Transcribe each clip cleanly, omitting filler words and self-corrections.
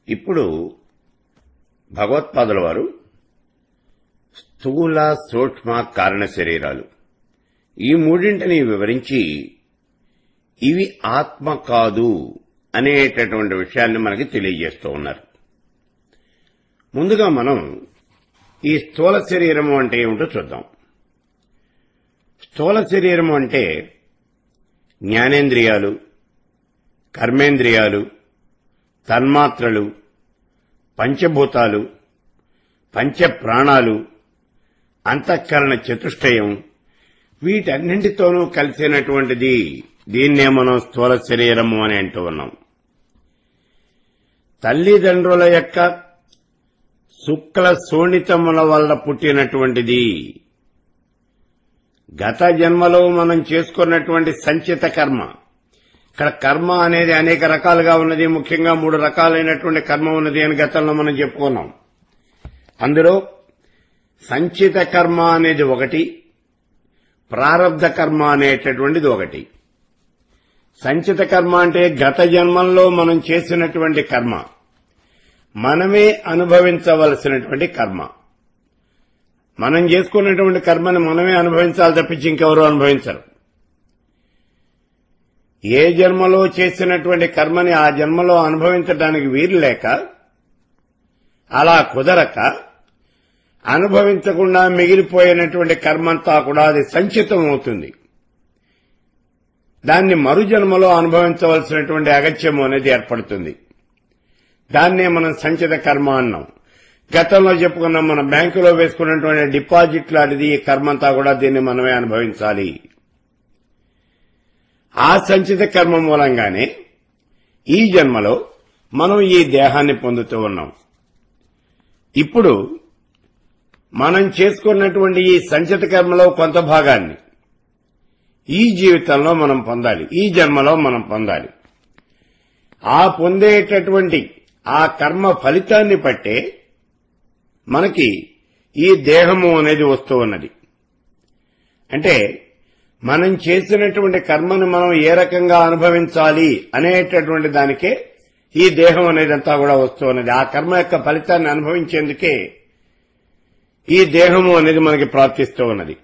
ఇప్పుడు భగవత్పాదుల వారు స్థూల సూక్ష్మ కారణ శరీరాలు ఈ మూడింటిని వివరించి ఇవి ఆత్మ కాదు అనేటటువంటి విషయాన్ని మనకి తెలియజేస్తూ ఉన్నారు. ముందుగా మనం ఈ స్థూల శరీరము అంటే ఏమిటో చూద్దాం. స్థూల శరీరము అంటే జ్ఞానేంద్రియాలు, కర్మేంద్రియాలు, తన్మాత్రలు, పంచభూతాలు, పంచప్రాణాలు, అంతఃకరణ చతుష్టయం వీటన్నింటితోనూ కలిసినటువంటిది. దీన్నే మనం స్థూల శరీరము అని అంటూ ఉన్నాం. తల్లిదండ్రుల యొక్క శుక్ల శోణితముల వల్ల పుట్టినటువంటిది. గత జన్మలో మనం చేసుకున్నటువంటి సంచిత కర్మ. ఇక్కడ కర్మ అనేది అనేక రకాలుగా ఉన్నది. ముఖ్యంగా 3 రకాలైనటువంటి కర్మ ఉన్నది అని గతంలో మనం చెప్పుకున్నాం. అందులో సంచిత కర్మ అనేది ఒకటి, ప్రారబ్ధ కర్మ అనేటటువంటిది ఒకటి. సంచిత కర్మ అంటే గత జన్మంలో మనం చేసినటువంటి కర్మ, మనమే అనుభవించవలసినటువంటి కర్మ. మనం చేసుకున్నటువంటి కర్మని మనమే అనుభవించాలి తప్పించి ఇంకెవరూ అనుభవించరు. ఏ జన్మలో చేసినటువంటి కర్మని ఆ జన్మలో అనుభవించడానికి వీలు లేక, అలా కుదరక అనుభవించకుండా మిగిలిపోయినటువంటి కర్మంతా కూడా అది సంచితం అవుతుంది. దాన్ని మరు జన్మలో అనుభవించవలసినటువంటి అగత్యము అనేది ఏర్పడుతుంది. దాన్నే మనం సంచిత కర్మ అన్నాం. గతంలో చెప్పుకున్నాం, మన బ్యాంకులో వేసుకున్నటువంటి డిపాజిట్ లాంటిది ఈ కర్మంతా కూడా దీన్ని మనమే అనుభవించాలి. ఆ సంచిత కర్మ మూలంగానే ఈ జన్మలో మనం ఈ దేహాన్ని పొందుతూ ఉన్నాం. ఇప్పుడు మనం చేసుకున్నటువంటి ఈ సంచిత కర్మలో కొంత భాగాన్ని ఈ జీవితంలో మనం పొందాలి, ఈ జన్మలో మనం పొందాలి. ఆ పొందేటటువంటి ఆ కర్మ ఫలితాన్ని బట్టే మనకి ఈ దేహము అనేది వస్తూ ఉన్నది. అంటే మనం చేసినటువంటి కర్మను మనం ఏ రకంగా అనుభవించాలి అనేటటువంటి దానికే ఈ దేహం అనేదంతా కూడా వస్తూ ఉన్నది. ఆ కర్మ యొక్క ఫలితాన్ని అనుభవించేందుకే ఈ దేహము అనేది మనకి ప్రాప్తిస్తూ ఉన్నది.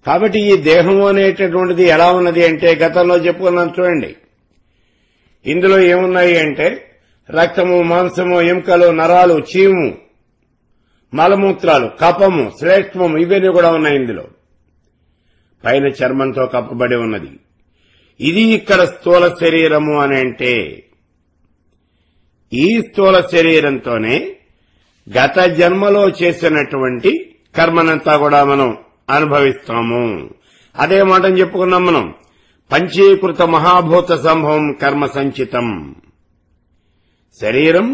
కాబట్టి ఈ దేహము అనేటటువంటిది ఎలా ఉన్నది అంటే గతంలో చెప్పుకున్నాం చూడండి. ఇందులో ఏమున్నాయి అంటే రక్తము, మాంసము, ఎముకలు, నరాలు, చీము, మలమూత్రాలు, కఫము, శ్లేష్మము ఇవన్నీ కూడా ఉన్నాయి. ఇందులో పైన చర్మంతో కప్పబడి ఉన్నది. ఇది ఇక్కడ స్థూల శరీరము అని అంటే ఈ స్థూల శరీరంతోనే గత జన్మలో చేసినటువంటి కర్మనంతా కూడా మనం అనుభవిస్తాము. అదే మాటని చెప్పుకున్నాం మనం. పంచీకృత మహాభూత సంభవం కర్మ సంచితం శరీరం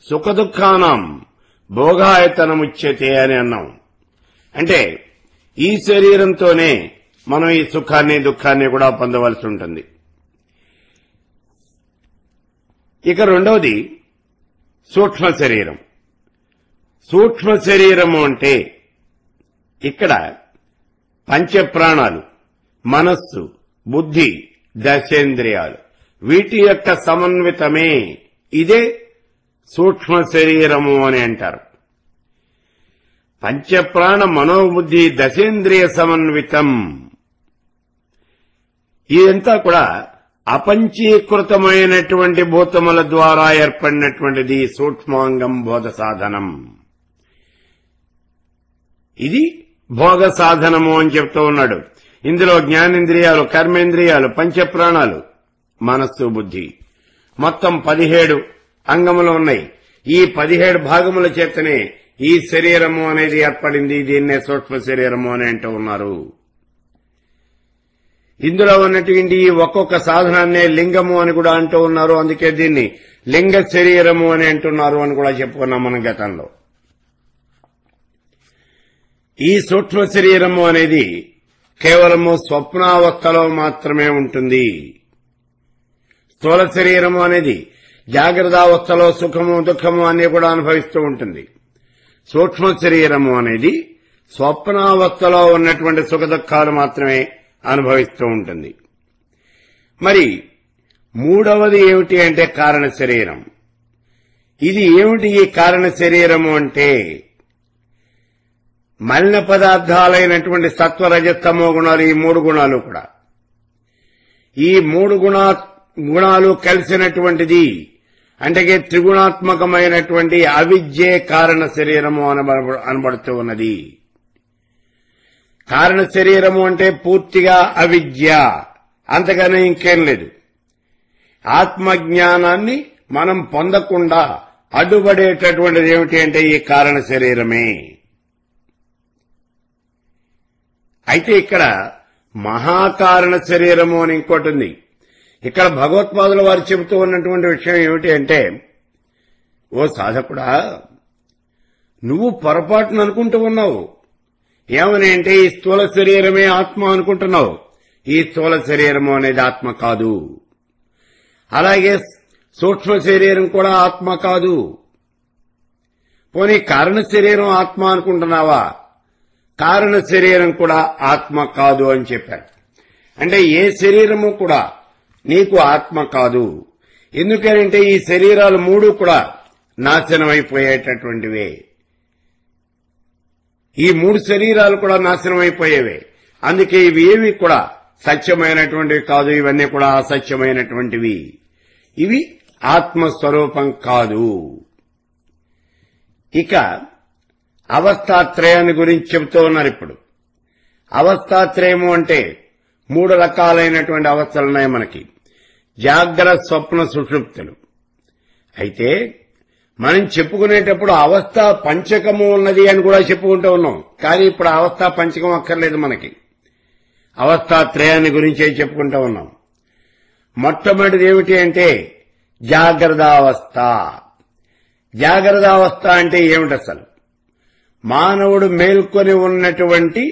సుఖదుఖానం భోగాయతనముచ్యతే అని అన్నాం. అంటే ఈ శరీరంతోనే మనం ఈ సుఖాన్ని దుఃఖాన్ని కూడా పొందవలసి ఉంటుంది. ఇక రెండవది సూక్ష్మ శరీరం. సూక్ష్మ శరీరము అంటే ఇక్కడ పంచప్రాణాలు, మనస్సు, బుద్ధి, దశేంద్రియాలు వీటి యొక్క సమన్వితమే ఇదే సూక్ష్మ శరీరము అని అంటారు. పంచప్రాణ మనోబుద్ధి దశేంద్రియ సమన్వితం ఇదంతా కూడా అపంచీకృతమైనటువంటి భూతముల ద్వారా ఏర్పడినటువంటిది సూక్ష్మాంగం బోధ సాధనం. ఇది భోగ సాధనము అని చెప్తూ ఉన్నాడు. ఇందులో జ్ఞానేంద్రియాలు, కర్మేంద్రియాలు, పంచప్రాణాలు, మనస్సు, బుద్ధి మొత్తం 17 అంగములు ఉన్నాయి. ఈ 17 భాగముల చేతనే ఈ శరీరము అనేది ఏర్పడింది. దీన్నే సూక్ష్మ శరీరము అని అంటూ ఉన్నారు. ఇందులో ఉన్నటువంటి ఒక్కొక్క సాధనాన్నే లింగము అని కూడా అంటూ ఉన్నారు. అందుకే దీన్ని లింగ శరీరము అని అంటున్నారు అని కూడా చెప్పుకున్నాం మనం గతంలో. ఈ సూక్ష్మ శరీరము అనేది కేవలము స్వప్నావస్థలో మాత్రమే ఉంటుంది. స్థూల శరీరము అనేది జాగ్రత్తావస్థలో సుఖము దుఃఖము అన్ని కూడా అనుభవిస్తూ ఉంటుంది. సూక్ష్మ శరీరము అనేది స్వప్నావస్థలో ఉన్నటువంటి సుఖ దుఃఖాలు మాత్రమే అనుభవిస్తూ ఉంటుంది. మరి మూడవది ఏమిటి అంటే కారణ శరీరం. ఇది ఏమిటి ఈ కారణ శరీరము అంటే మలిన పదార్థాలైనటువంటి సత్వ రజస్తమో గుణాలు, ఈ 3 గుణాలు కూడా, ఈ 3 గుణాలు కలిసినటువంటిది అంటే త్రిగుణాత్మకమైనటువంటి అవిద్యే కారణ శరీరము అనబడుతూ ఉన్నది. కారణ శరీరము అంటే పూర్తిగా అవిద్య, అంతగానే ఇంకేం లేదు. ఆత్మజ్ఞానాన్ని మనం పొందకుండా అడ్డుపడేటటువంటిది ఏమిటి అంటే ఈ కారణ శరీరమే. అయితే ఇక్కడ మహాకారణ శరీరము అని ఇంకోటి ఉంది. ఇక్కడ భగవత్పాదుల వారు చెబుతూ ఉన్నటువంటి విషయం ఏమిటి అంటే, ఓ సాధకుడా, నువ్వు పొరపాటును అనుకుంటూ ఉన్నావు. ఏమని అంటే ఈ స్థూల శరీరమే ఆత్మ అనుకుంటున్నావు. ఈ స్థూల శరీరము అనేది ఆత్మ కాదు. అలాగే సూక్ష్మ శరీరం కూడా ఆత్మ కాదు. పోనీ కారణ శరీరం ఆత్మ అనుకుంటున్నావా? కారణ శరీరం కూడా ఆత్మ కాదు అని చెప్పారు. అంటే ఏ శరీరము కూడా నీకు ఆత్మ కాదు. ఎందుకంటే ఈ శరీరాలు 3 కూడా నాశనమైపోయేటటువంటివే. ఈ 3 శరీరాలు కూడా నాశనమైపోయేవే. అందుకే ఇవి ఏవి కూడా సత్యమైనటువంటివి కాదు. ఇవన్నీ కూడా అసత్యమైనటువంటివి. ఇవి ఆత్మస్వరూపం కాదు. ఇక అవస్థాత్రయాన్ని గురించి చెబుతూ ఉన్నారు. ఇప్పుడు అవస్థాత్రయము అంటే 3 రకాలైనటువంటి అవస్థలున్నాయి మనకి. జాగ్రత్త, స్వప్న, సుషుప్తులు. అయితే మనం చెప్పుకునేటప్పుడు అవస్థ పంచకము ఉన్నది అని కూడా చెప్పుకుంటూ ఉన్నాం. కానీ ఇప్పుడు అవస్థ పంచకం అక్కర్లేదు మనకి. అవస్థాత్రయాన్ని గురించే చెప్పుకుంటూ ఉన్నాం. మొట్టమొదటిది ఏమిటి అంటే జాగ్రత్తావస్థ. జాగ్రత్తావస్థ అంటే ఏమిటి? అసలు మానవుడు మేల్కొని ఉన్నటువంటి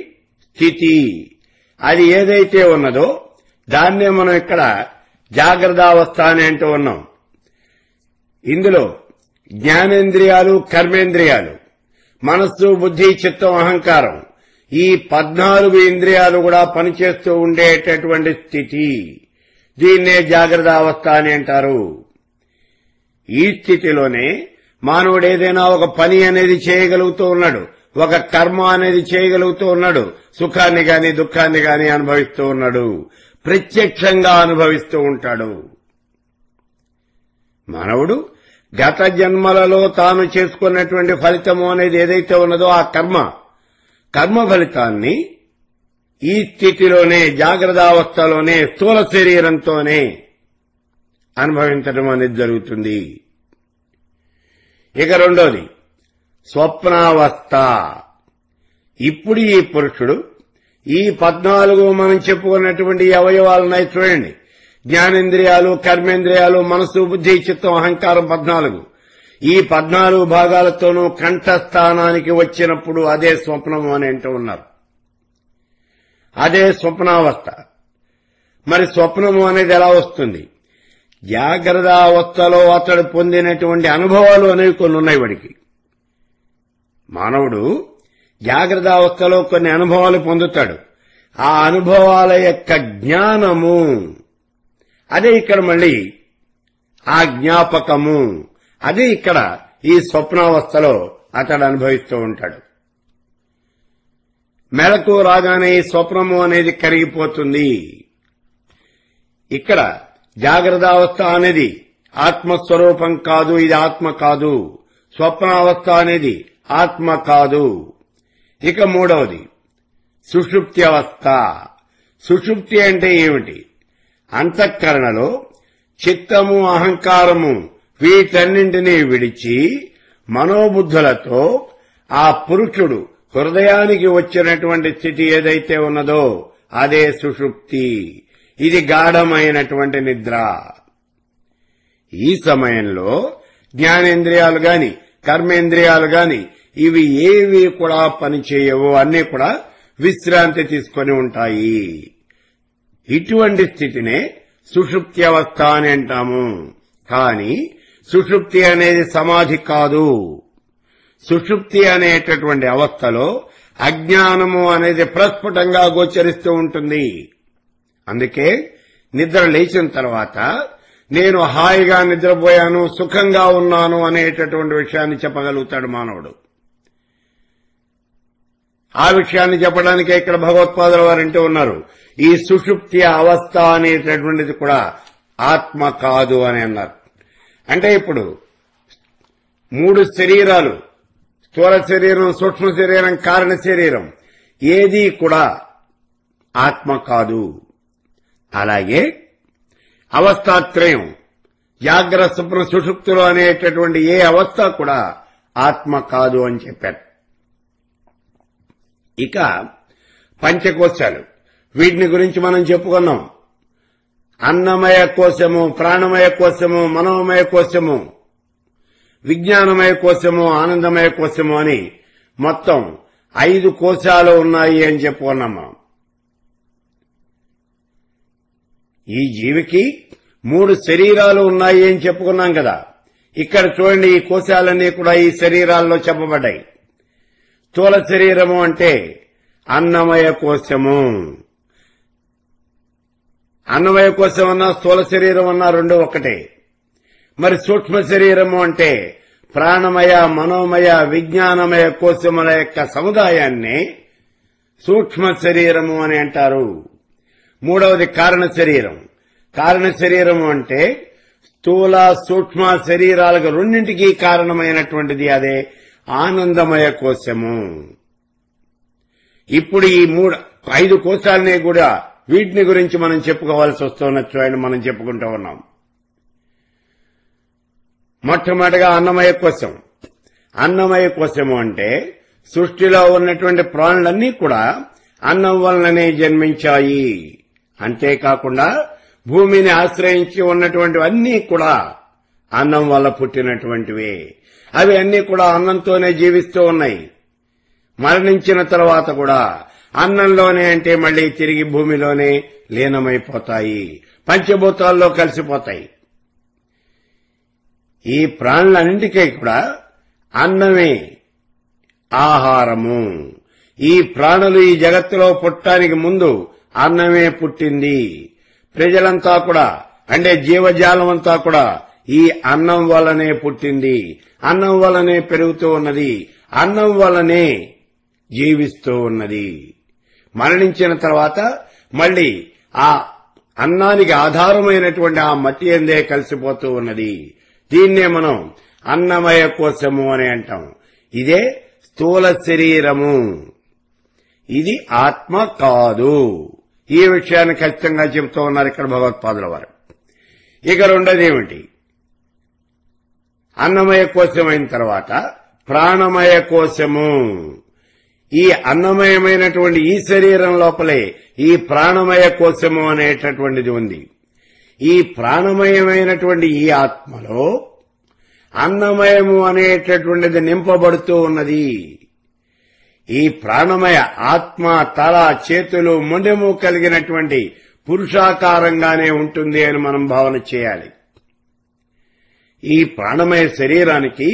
స్థితి, అది ఏదైతే ఉన్నదో దాన్నే మనం ఇక్కడ జాగ్రత్తావస్థ అని అంటూ ఉన్నాం. ఇందులో జ్ఞానేంద్రియాలు, కర్మేంద్రియాలు, మనస్సు, బుద్ధి, చిత్తం, అహంకారం, ఈ 14 ఇంద్రియాలు కూడా పనిచేస్తూ ఉండేటటువంటి స్థితి, దీన్నే జాగ్రత్తావస్థ అని అంటారు. ఈ స్థితిలోనే మానవుడు ఏదైనా ఒక పని అనేది చేయగలుగుతూ ఉన్నాడు, ఒక కర్మ అనేది చేయగలుగుతూ ఉన్నాడు, సుఖాన్ని గాని దుఃఖాన్ని గాని అనుభవిస్తూ ఉన్నాడు, ప్రత్యక్షంగా అనుభవిస్తూ ఉంటాడు. మానవుడు గత జన్మలలో తాను చేసుకున్నటువంటి ఫలితము అనేది ఏదైతే ఉన్నదో ఆ కర్మ ఫలితాన్ని ఈ స్థితిలోనే, జాగ్రత్తావస్థలోనే, స్థూల శరీరంతోనే అనుభవించడం అనేది జరుగుతుంది. ఇక రెండోది స్వప్నావస్థ. ఇప్పుడు ఈ పురుషుడు ఈ 14 మనం చెప్పుకున్నటువంటి అవయవాలున్నాయి చూడండి. జ్ఞానేంద్రియాలు, కర్మేంద్రియాలు, మనస్సు, బుద్ధి, చిత్తం, అహంకారం 14. ఈ 14 భాగాలతోనూ కంఠస్థానానికి వచ్చినప్పుడు అదే స్వప్నము అని అంటూ ఉన్నారు. అదే స్వప్నావస్థ. మరి స్వప్నము అనేది ఎలా వస్తుంది? జాగ్రత్తావస్థలో అతడు పొందినటువంటి అనుభవాలు అనేవి కొన్ని ఉన్నాయి వాడికి. మానవుడు జాగ్రత్తావస్థలో కొన్ని అనుభవాలు పొందుతాడు. ఆ అనుభవాల యొక్క జ్ఞానము, అదే ఇక్కడ మళ్ళీ ఆ జ్ఞాపకము, అదే ఇక్కడ ఈ స్వప్నావస్థలో అతడు అనుభవిస్తూ ఉంటాడు. మెలకు రాగానే ఈ స్వప్నము అనేది కరిగిపోతుంది. ఇక్కడ జాగ్రత్తావస్థ అనేది ఆత్మస్వరూపం కాదు, ఇది ఆత్మ కాదు. స్వప్నావస్థ అనేది ఆత్మ కాదు. ఇక మూడవది సుషుప్తి అవస్థ. సుషుప్తి అంటే ఏమిటి? అంతఃకరణలో చిత్తము, అహంకారము వీటన్నింటినీ విడిచి మనోబుద్ధులతో ఆ పురుషుడు హృదయానికి వచ్చినటువంటి స్థితి ఏదైతే ఉన్నదో అదే సుషుప్తి. ఇది గాఢమైనటువంటి నిద్ర. ఈ సమయంలో జ్ఞానేంద్రియాలు గాని, కర్మేంద్రియాలు గాని ఇవి ఏవి కూడా పనిచేయవు, అన్నీ కూడా విశ్రాంతి తీసుకొని ఉంటాయి. ఇటువంటి స్థితినే సుషుప్తి అవస్థ అని అంటాము. కానీ సుషుప్తి అనేది సమాధి కాదు. సుషుప్తి అనేటటువంటి అవస్థలో అజ్ఞానము అనేది ప్రస్ఫుటంగా గోచరిస్తూ ఉంటుంది. అందుకే నిద్ర లేచిన తర్వాత నేను హాయిగా నిద్రపోయాను, సుఖంగా ఉన్నాను అనేటటువంటి విషయాన్ని చెప్పగలుగుతాడు మానవుడు. ఆ విషయాన్ని చెప్పడానికే ఇక్కడ భగవత్పాదుల వారు అంటూ ఉన్నారు, ఈ సుషుప్తి అవస్థ అనేటటువంటిది కూడా ఆత్మ కాదు అని అన్నారు. అంటే ఇప్పుడు 3 శరీరాలు, స్థూల శరీరం, సూక్ష్మ శరీరం, కారణ శరీరం, ఏదీ కూడా ఆత్మ కాదు. అలాగే అవస్థాత్రయం, జాగ్రత్త, స్వప్న, సుషుప్తులు అనేటటువంటి ఏ అవస్థ కూడా ఆత్మ కాదు అని చెప్పారు. ఇక పంచకోశాలు, వీటిని గురించి మనం చెప్పుకున్నాం. అన్నమయ కోశము, ప్రాణమయ కోశము, మనోమయ కోశము, విజ్ఞానమయ కోశము, ఆనందమయ కోశము అని మొత్తం 5 కోశాలు ఉన్నాయి అని చెప్పుకున్నాము. ఈ జీవికి 3 శరీరాలు ఉన్నాయి అని చెప్పుకున్నాం కదా. ఇక్కడ చూడండి, ఈ కోశాలన్నీ కూడా ఈ శరీరాల్లో చెప్పబడ్డాయి. స్థూల శరీరము అంటే అన్నమయ కోశము. అన్నమయ కోశం అన్నా స్థూల శరీరం అన్నా రెండు ఒకటే. మరి సూక్ష్మ శరీరము అంటే ప్రాణమయ, మనోమయ, విజ్ఞానమయ కోశముల యొక్క సముదాయాన్ని సూక్ష్మ శరీరము అని అంటారు. మూడవది కారణ శరీరం. కారణ శరీరము అంటే స్థూల సూక్ష్మ శరీరాలకు రెండింటికి కారణమైనటువంటిది, అదే ఆనందమయ కోశము. ఇప్పుడు ఈ 5 కోశాలనే కూడా వీటిని గురించి మనం చెప్పుకోవాల్సి వస్తున్నట్టు ఆయన మనం చెప్పుకుంటూ ఉన్నాం. మొట్టమొదటిగా అన్నమయ కోశం. అన్నమయ కోశము అంటే సృష్టిలో ఉన్నటువంటి ప్రాణులన్నీ కూడా అన్నం వలననే జన్మించాయి. అంతేకాకుండా భూమిని ఆశ్రయించి ఉన్నటువంటివన్నీ కూడా అన్నం వల్ల పుట్టినటువంటివే. అవి అన్నీ కూడా అన్నంతోనే జీవిస్తూ ఉన్నాయి. మరణించిన తర్వాత కూడా అన్నంలోనే అంటే మళ్లీ తిరిగి భూమిలోనే లీనమైపోతాయి, పంచభూతాల్లో కలిసిపోతాయి. ఈ ప్రాణులన్నింటికీ కూడా అన్నమే ఆహారము. ఈ ప్రాణులు ఈ జగత్తులో పుట్టడానికి ముందు అన్నమే పుట్టింది. ప్రజలంతా కూడా అంటే జీవజాలం అంతా కూడా ఈ అన్నం వల్లనే పుట్టింది, అన్నం వల్లనే పెరుగుతూ ఉన్నది, అన్నం వల్లనే జీవిస్తూ ఉన్నది. మరణించిన తర్వాత మళ్లీ ఆ అన్నానికి ఆధారమైనటువంటి ఆ మట్టి అందే కలిసిపోతూ ఉన్నది. దీన్నే మనం అన్నమయ కోశము అని అంటాం. ఇదే స్థూల శరీరము, ఇది ఆత్మ కాదు. ఈ విషయాన్ని ఖచ్చితంగా చెబుతూ ఉన్నారు ఇక్కడ భగవత్పాదుల వారు. ఇక రెండోది ఏమిటి? అన్నమయ కోశం అయిన తర్వాత ప్రాణమయ కోశము. ఈ అన్నమయమైనటువంటి ఈ శరీరం లోపలే ఈ ప్రాణమయ కోశము అనేటటువంటిది ఉంది. ఈ ప్రాణమయమైనటువంటి ఈ ఆత్మలో అన్నమయము అనేటటువంటిది నింపబడుతూ ఉన్నది. ఈ ప్రాణమయ ఆత్మ తల, చేతులు, మొండెము కలిగినటువంటి పురుషాకారంగానే ఉంటుంది అని మనం భావన చేయాలి. ఈ ప్రాణమయ శరీరానికి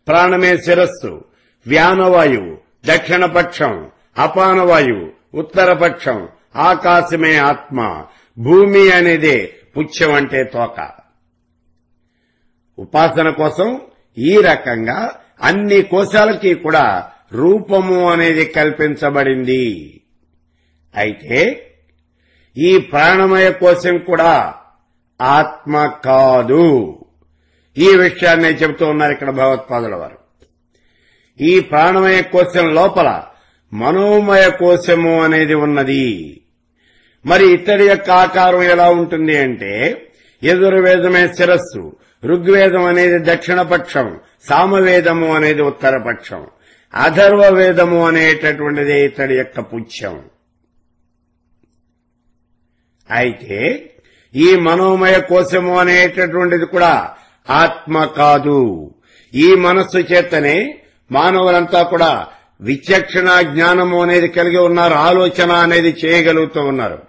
ప్రాణమే శిరస్సు, వ్యానవాయువు దక్షిణపక్షం, అపానవాయువు ఉత్తరపక్షం, ఆకాశమే ఆత్మ, భూమి అనేదే పుచ్చం అంటే తోక. ఉపాసన కోసం ఈ రకంగా అన్ని కోశాలకి కూడా రూపము అనేది కల్పించబడింది. అయితే ఈ ప్రాణమయ కోశం కూడా ఆత్మ కాదు. ఈ విషయాన్ని చెబుతూ ఉన్నారు ఇక్కడ భగవత్పాదుల వారు. ఈ ప్రాణమయ కోశం లోపల మనోమయ కోశము అనేది ఉన్నది. మరి ఇతడి యొక్క ఆకారం ఎలా ఉంటుంది అంటే యజుర్వేదమే శిరస్సు, ఋగ్వేదం అనేది దక్షిణపక్షం, సామవేదము అనేది ఉత్తరపక్షం, అథర్వ వేదము అనేటటువంటిది ఇతడి యొక్క పుచ్చం. అయితే ఈ మనోమయ కోశము అనేటటువంటిది కూడా ఆత్మ కాదు. ఈ మనస్సు చేతనే మానవులంతా కూడా విచక్షణ జ్ఞానము అనేది కలిగి ఉన్నారు, ఆలోచన అనేది చేయగలుగుతూ ఉన్నారు.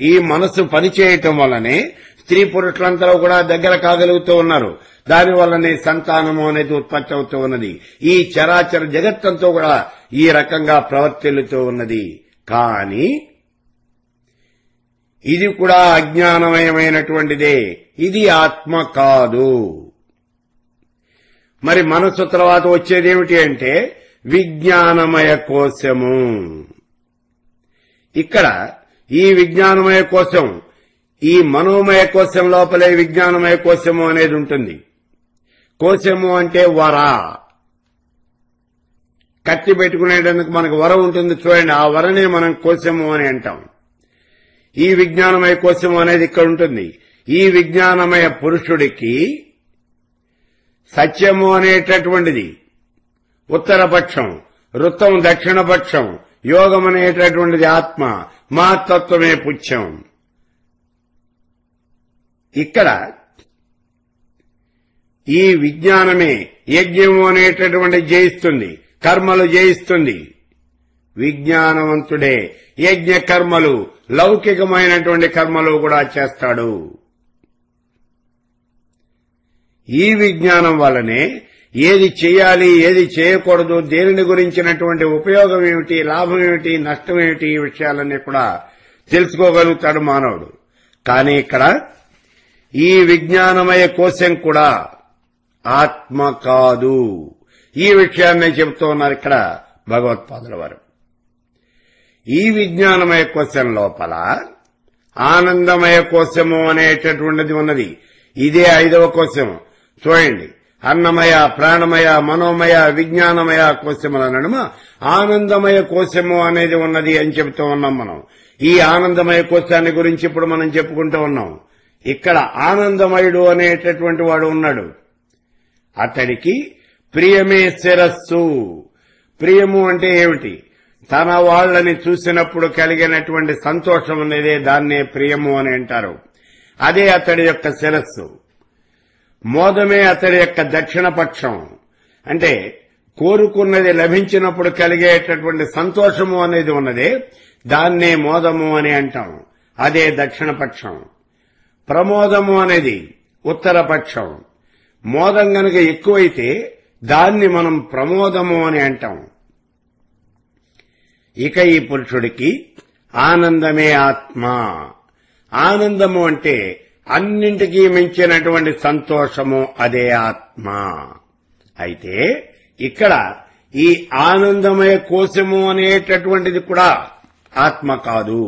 ఈ మనస్సు పనిచేయటం వల్లనే స్త్రీ పురుషులందరూ కూడా దగ్గర కాగలుగుతూ ఉన్నారు. దానివల్లనే సంతానము అనేది ఉత్పత్తి అవుతూ ఉన్నది. ఈ చరాచర జగత్తంతో కూడా ఈ రకంగా ప్రవర్తిల్లుతూ ఉన్నది. కానీ ఇది కూడా అజ్ఞానమయమైనటువంటిదే. ఇది ఆత్మ కాదు. మరి మనస్సు తర్వాత వచ్చేదేమిటి అంటే విజ్ఞానమయ కోశము. ఇక్కడ ఈ విజ్ఞానమయ కోశం, ఈ మనోమయ కోశం లోపలే విజ్ఞానమయ కోశము అనేది ఉంటుంది. కోశము అంటే వర, కత్తి పెట్టుకునేటందుకు మనకు వర ఉంటుంది చూడండి, ఆ వరనే మనం కోశము అని అంటాం. ఈ విజ్ఞానమయ కోశము అనేది ఇక్కడ ఉంటుంది. ఈ విజ్ఞానమయ పురుషుడికి సత్యము అనేటటువంటిది ఉత్తరపక్షం, వృత్తం దక్షిణపక్షం, యోగం అనేటటువంటిది ఆత్మ, మహత్తత్వమే పుచ్చం. ఇక్కడ ఈ విజ్ఞానమే యజ్ఞము అనేటటువంటి జయిస్తుంది, కర్మలు జయిస్తుంది. విజ్ఞానవంతుడే యజ్ఞ కర్మలు, లౌకికమైనటువంటి కర్మలు కూడా చేస్తాడు. ఈ విజ్ఞానం వల్లనే ఏది చేయాలి, ఏది చేయకూడదు, దేనిని గురించినటువంటి ఉపయోగం ఏమిటి, లాభం ఏమిటి, నష్టం ఏమిటి, ఈ విషయాలన్నీ కూడా తెలుసుకోగలుగుతాడు మానవుడు. కానీ ఇక్కడ ఈ విజ్ఞానమయ కోశం కూడా ఆత్మ కాదు. ఈ విషయాన్ని చెబుతూ ఉన్నారు ఇక్కడ భగవత్పాదుల వారు. ఈ విజ్ఞానమయ కోశం లోపల ఆనందమయ కోశము అనేటటువంటిది ఉన్నది. ఇదే 5వ కోశం. చూడండి, అన్నమయ, ప్రాణమయ, మనోమయ, విజ్ఞానమయ కోశముల నడుమ ఆనందమయ కోశము అనేది ఉన్నది అని చెబుతూ ఉన్నాం మనం. ఈ ఆనందమయ కోశాన్ని గురించి ఇప్పుడు మనం చెప్పుకుంటూ ఉన్నాం. ఇక్కడ ఆనందమయుడు అనేటటువంటి వాడు ఉన్నాడు. అతడికి ప్రియమే శిరస్సు. ప్రియము అంటే ఏమిటి? తన వాళ్ళని చూసినప్పుడు కలిగినటువంటి సంతోషం అనేదే దాన్నే ప్రియము అని అంటారు. అదే అతడి యొక్క శిరస్సు. మోదమే అతడి యొక్క దక్షిణపక్షం. అంటే కోరుకున్నది లభించినప్పుడు కలిగేటటువంటి సంతోషము అనేది ఉన్నదే దాన్నే మోదము అని అంటాం. అదే దక్షిణపక్షం. ప్రమోదము అనేది ఉత్తరపక్షం. మోదం గనుక ఎక్కువైతే దాన్ని మనం ప్రమోదము అని అంటాం. ఇక ఈ పురుషుడికి ఆనందమే ఆత్మ. ఆనందము అంటే అన్నింటికీ మించినటువంటి సంతోషము, అదే ఆత్మ. అయితే ఇక్కడ ఈ ఆనందమయ కోశము అనేటటువంటిది కూడా ఆత్మ కాదు.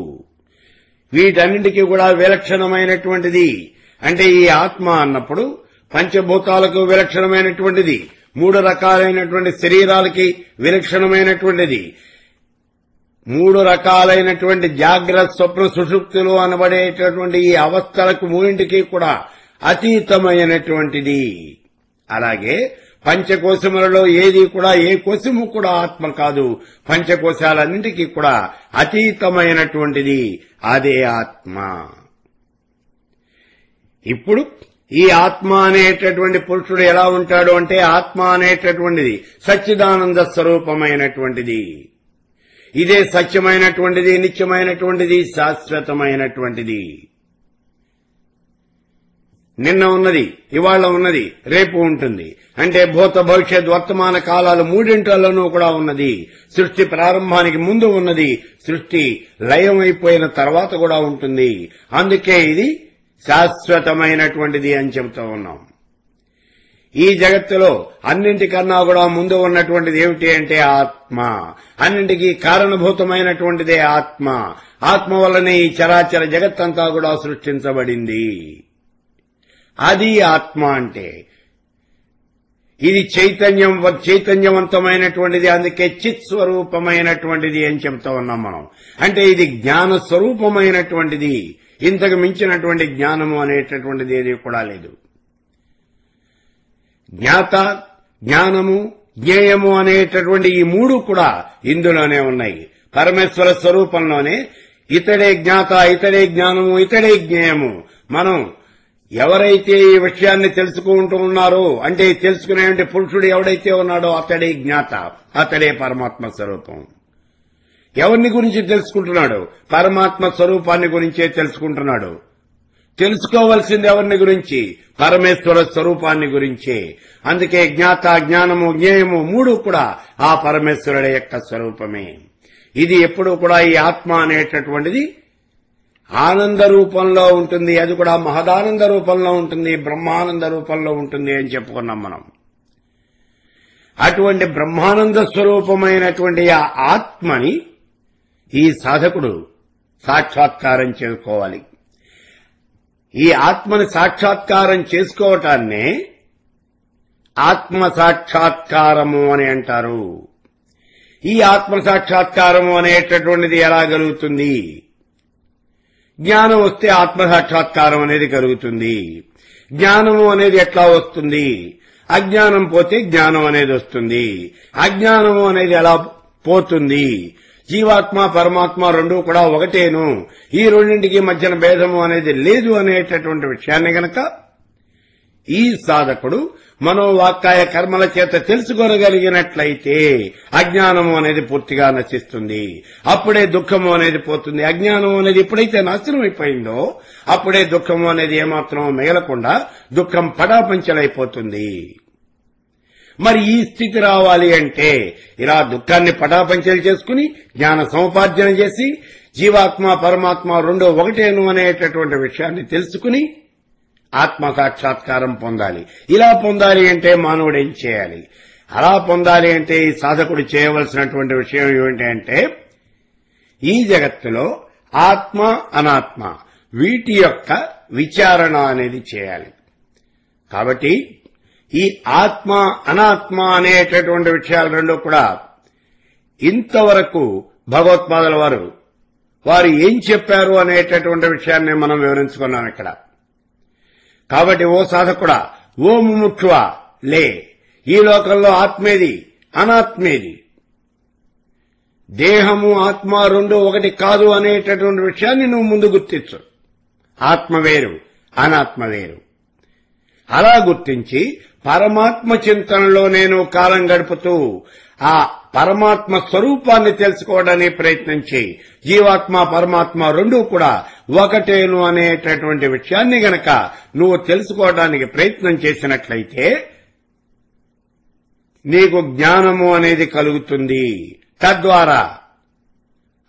వీటన్నింటికీ కూడా విలక్షణమైనటువంటిది. అంటే ఈ ఆత్మ అన్నప్పుడు పంచభూతాలకు విలక్షణమైనటువంటిది, 3 రకాలైనటువంటి శరీరాలకి విలక్షణమైనటువంటిది, 3 రకాలైనటువంటి జాగ్రత్త, స్వప్న, సుషుప్తులు అనబడేటటువంటి ఈ అవస్థలకు 3ంటికి కూడా అతీతమైనటువంటిది. అలాగే పంచకోశములలో ఏది కూడా, ఏ కోశము కూడా ఆత్మ కాదు. పంచకోశాలన్నింటికీ కూడా అతీతమైనటువంటిది, అదే ఆత్మ. ఇప్పుడు ఈ ఆత్మ అనేటటువంటి పురుషుడు ఎలా ఉంటాడు అంటే, ఆత్మ అనేటటువంటిది సచ్చిదానంద స్వరూపమైనటువంటిది. ఇదే సత్యమైనటువంటిది, నిత్యమైనటువంటిది, శాశ్వతమైనటువంటిది. నిన్న ఉన్నది, ఇవాళ ఉన్నది, రేపు ఉంటుంది. అంటే భూత, భవిష్యత్, వర్తమాన కాలాలు 3ంటిలోనూ కూడా ఉన్నది. సృష్టి ప్రారంభానికి ముందు ఉన్నది, సృష్టి లయమైపోయిన తర్వాత కూడా ఉంటుంది. అందుకే ఇది శాశ్వతమైనటువంటిది అని చెబుతూ ఉన్నాం. ఈ జగత్తులో అన్నింటికన్నా కూడా ముందు ఉన్నటువంటిది ఏమిటి అంటే ఆత్మ. అన్నింటికీ కారణభూతమైనటువంటిదే ఆత్మ. ఆత్మ వల్లనే ఈ చరాచర జగత్తంతా కూడా సృష్టించబడింది. అది ఆత్మ అంటే. ఇది చైతన్యవంతమైనటువంటిది. అందుకే చిత్ స్వరూపమైనటువంటిది అని చెబుతూ ఉన్నాం మనం. అంటే ఇది జ్ఞాన స్వరూపమైనటువంటిది. ఇంతకు మించినటువంటి జ్ఞానము అనేటటువంటిది ఏది కూడా లేదు. జ్ఞాత, జ్ఞానము, జ్ఞేయము అనేటటువంటి ఈ 3 కూడా ఇందులోనే ఉన్నాయి. పరమేశ్వర స్వరూపంలోనే ఇతడే జ్ఞాత, ఇతడే జ్ఞానము, ఇతడే జ్ఞేయము. మనం ఎవరైతే ఈ విషయాన్ని తెలుసుకుంటూ ఉన్నారో, అంటే తెలుసుకునే పురుషుడు ఎవడైతే ఉన్నాడో అతడే జ్ఞాత, అతడే పరమాత్మ స్వరూపం. ఎవరిని గురించి తెలుసుకుంటున్నాడు? పరమాత్మ స్వరూపాన్ని గురించే తెలుసుకుంటున్నాడు. తెలుసుకోవలసింది ఎవరిని గురించి? పరమేశ్వర స్వరూపాన్ని గురించే. అందుకే జ్ఞాత, జ్ఞానము, జ్ఞేయము 3 కూడా ఆ పరమేశ్వరుడి యొక్క స్వరూపమే. ఇది ఎప్పుడూ కూడా ఈ ఆత్మ అనేటటువంటిది ఆనంద రూపంలో ఉంటుంది, అది కూడా మహదానంద రూపంలో ఉంటుంది, బ్రహ్మానంద రూపంలో ఉంటుంది అని చెప్పుకున్నాం మనం. అటువంటి బ్రహ్మానంద స్వరూపమైనటువంటి ఆ ఆత్మని ఈ సాధకుడు సాక్షాత్కారం చేసుకోవాలి. ఈ ఆత్మని సాక్షాత్కారం చేసుకోవటాన్నే ఆత్మ సాక్షాత్కారము అని అంటారు. ఈ ఆత్మ సాక్షాత్కారము అనేటటువంటిది ఎలా కలుగుతుంది? జ్ఞానం వస్తే ఆత్మ సాక్షాత్కారం అనేది కలుగుతుంది. జ్ఞానము అనేది ఎట్లా వస్తుంది? అజ్ఞానం పోతే జ్ఞానం అనేది వస్తుంది. అజ్ఞానము అనేది ఎలా పోతుంది? జీవాత్మ పరమాత్మ రెండూ కూడా ఒకటేను, ఈ రెండింటికి మధ్యన భేదము అనేది లేదు అనేటటువంటి విషయాన్ని గనక ఈ సాధకుడు మనోవాక్కాయ కర్మల చేత తెలుసుకోగలిగినట్లయితే అజ్ఞానము అనేది పూర్తిగా నశిస్తుంది. అప్పుడే దుఃఖము అనేది పోతుంది. అజ్ఞానం అనేది ఎప్పుడైతే నాశనం అయిపోయిందో అప్పుడే దుఃఖము అనేది ఏమాత్రం మిగలకుండా దుఃఖం పటాపంచలైపోతుంది. మరి ఈ స్థితి రావాలి అంటే ఇలా దుఃఖాన్ని పటాపంచలు చేసుకుని జ్ఞాన సముపార్జన చేసి జీవాత్మ పరమాత్మ రెండో ఒకటేను అనేటటువంటి విషయాన్ని తెలుసుకుని ఆత్మ సాక్షాత్కారం పొందాలి. ఇలా పొందాలి అంటే మానవుడు ఏం చేయాలి? అలా పొందాలి అంటే ఈ సాధకుడు చేయవలసినటువంటి విషయం ఏమిటి అంటే ఈ జగత్తులో ఆత్మ అనాత్మ వీటి యొక్క విచారణ అనేది చేయాలి. కాబట్టి ఈ ఆత్మ అనాత్మ అనేటటువంటి విషయాలు రెండు కూడా ఇంతవరకు భగవత్పాదుల వారు ఏం చెప్పారు అనేటటువంటి విషయాన్ని మనం వివరించుకున్నాం ఇక్కడ. కాబట్టి ఓ సాధకుడా, ఓ ముముక్షువా, లే, ఈ లోకంలో ఆత్మేది అనాత్మేది, దేహము ఆత్మ రెండు ఒకటి కాదు అనేటటువంటి విషయాన్ని నువ్వు ముందు గుర్తించు. ఆత్మ వేరు, అనాత్మ వేరు. అలా గుర్తించి పరమాత్మ చింతనలో నేను కాలం గడుపుతూ ఆ పరమాత్మ స్వరూపాన్ని తెలుసుకోవడానికి ప్రయత్నం చేయి. జీవాత్మ పరమాత్మ రెండూ కూడా ఒకటేను అనేటటువంటి విషయాన్ని గనక నువ్వు తెలుసుకోవడానికి ప్రయత్నం చేసినట్లయితే నీకు జ్ఞానము అనేది కలుగుతుంది. తద్వారా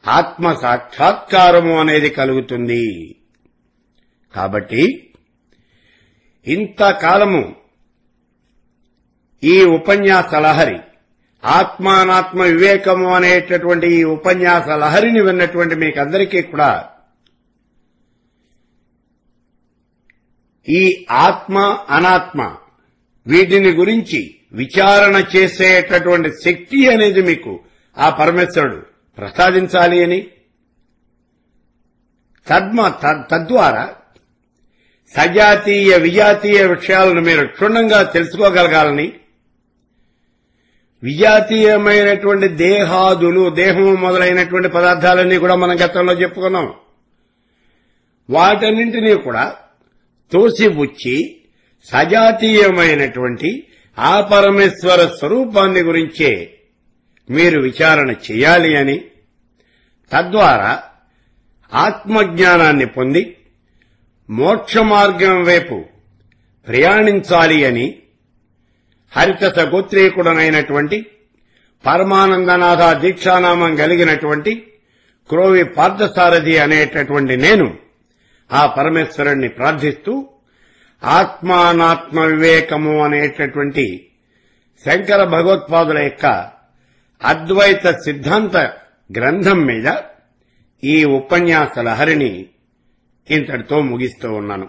ఆత్మ సాక్షాత్కారము అనేది కలుగుతుంది. కాబట్టి ఇంతకాలము ఈ ఉపన్యాస లహరి ఆత్మానాత్మ వివేకము అనేటటువంటి ఈ ఉపన్యాస లహరిని విన్నటువంటి మీకందరికీ కూడా ఈ ఆత్మ అనాత్మ వీటిని గురించి విచారణ చేసేటటువంటి శక్తి అనేది మీకు ఆ పరమేశ్వరుడు ప్రసాదించాలి అని, తద్వారా సజాతీయ విజాతీయ విషయాలను మీరు క్షుణ్ణంగా తెలుసుకోగలగాలని, విజాతీయమైనటువంటి దేహాదులు దేహము మొదలైనటువంటి పదార్థాలన్నీ కూడా మనం గతంలో చెప్పుకున్నాం. వాటన్నింటినీ కూడా తోసిపుచ్చి సజాతీయమైనటువంటి ఆ పరమేశ్వర స్వరూపాన్ని గురించే మీరు విచారణ చేయాలి అని, తద్వారా ఆత్మజ్ఞానాన్ని పొంది మోక్ష మార్గం వైపు ప్రయాణించాలి అని హరిత గోత్రీకుడనైనటువంటి పరమానందనాథ దీక్షానామం కలిగినటువంటి క్రోవి పార్థసారథి అనేటటువంటి నేను ఆ పరమేశ్వరుణ్ణి ప్రార్థిస్తూ ఆత్మానాత్మ వివేకము అనేటటువంటి శంకర భగవత్పాదుల యొక్క అద్వైత సిద్ధాంత గ్రంథం మీద ఈ ఉపన్యాస లహరిని ఇంతటితో ముగిస్తూ ఉన్నాను.